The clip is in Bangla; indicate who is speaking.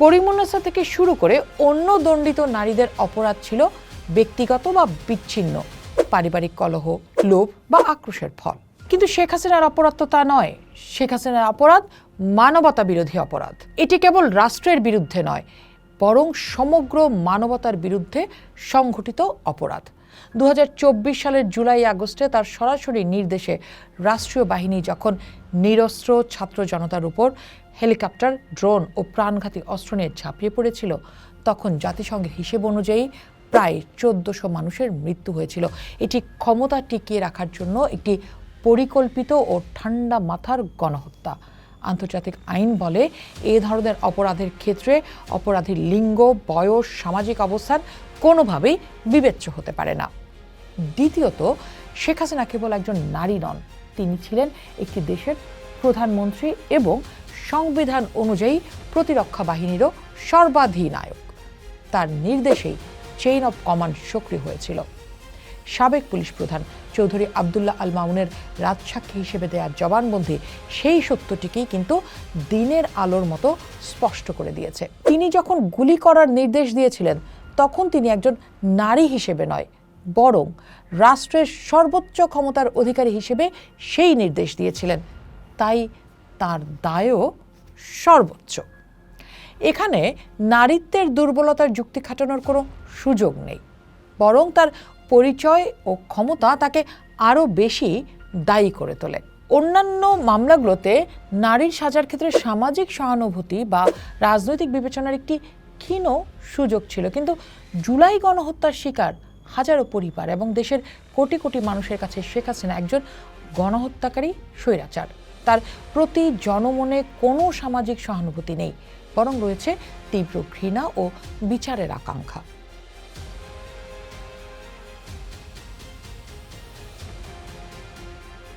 Speaker 1: করিমুন্নেছা থেকে শুরু করে অন্য দণ্ডিত নারীদের অপরাধ ছিল ব্যক্তিগত বা বিচ্ছিন্ন পারিবারিক কলহ, লোভ বা আক্রোশের ফল। কিন্তু শেখ হাসিনার অপরাধ তো তা নয়। শেখ হাসিনার অপরাধ মানবতা বিরোধী অপরাধ। এটি কেবল রাষ্ট্রের বিরুদ্ধে নয়, বরং সমগ্র মানবতার বিরুদ্ধে সংঘটিত অপরাধ। 2024 সালের জুলাই আগস্টে তার সরাসরি নির্দেশে রাষ্ট্রীয় বাহিনী যখন নিরস্ত্র ছাত্র জনতার উপর হেলিকপ্টার, ড্রোন ও প্রাণঘাতী অস্ত্র নিয়ে ঝাঁপিয়ে পড়েছিল, তখন জাতিসংঘের হিসেব অনুযায়ী প্রায় 1400 মানুষের মৃত্যু হয়েছিল। এটি ক্ষমতা টিকিয়ে রাখার জন্য একটি পরিকল্পিত ও ঠান্ডা মাথার গণহত্যা। আন্তর্জাতিক আইন বলে এ ধরনের অপরাধের ক্ষেত্রে অপরাধীর লিঙ্গ, বয়স, সামাজিক অবস্থান কোনোভাবেই বিবেচ্য হতে পারে না। দ্বিতীয়ত, শেখ হাসিনা কেবল একজন নারী নন, তিনি ছিলেন একটি দেশের প্রধানমন্ত্রী এবং সংবিধান অনুযায়ী প্রতিরক্ষা বাহিনীরও সর্বাধিনায়ক। তার নির্দেশেই চেইন অব কমান্ড সক্রিয় হয়েছিল। সাবেক পুলিশ প্রধান চৌধুরী আবদুল্লাহ আল মামুনের রাজসাক্ষী হিসেবে দেয়া জবানবন্দি সেই সত্যটিকেই কিন্তু দিনের আলোর মতো স্পষ্ট করে দিয়েছে। তিনি যখন গুলি করার নির্দেশ দিয়েছিলেন, তখন তিনি একজন নারী হিসেবে নয়, বরং রাষ্ট্রের সর্বোচ্চ ক্ষমতার অধিকারী হিসেবে সেই নির্দেশ দিয়েছিলেন। তাই তার দায়ও সর্বোচ্চ। এখানে নারীত্বের দুর্বলতার যুক্তি খাটানোর কোনো সুযোগ নেই, বরং তার পরিচয় ও ক্ষমতা তাকে আরও বেশি দায়ী করে তোলে। অন্যান্য মামলাগুলোতে নারীর সাজার ক্ষেত্রে সামাজিক সহানুভূতি বা রাজনৈতিক বিবেচনার একটি ক্ষীণ সুযোগ ছিল, কিন্তু জুলাই গণহত্যার শিকার হাজারো পরিবার এবং দেশের কোটি কোটি মানুষের কাছে শেখ হাসিনা একজন গণহত্যাকারী স্বৈরাচার। তার প্রতি জনমনে কোনো সামাজিক সহানুভূতি নেই, বরং রয়েছে তীব্র ঘৃণা ও বিচারের আকাঙ্ক্ষা।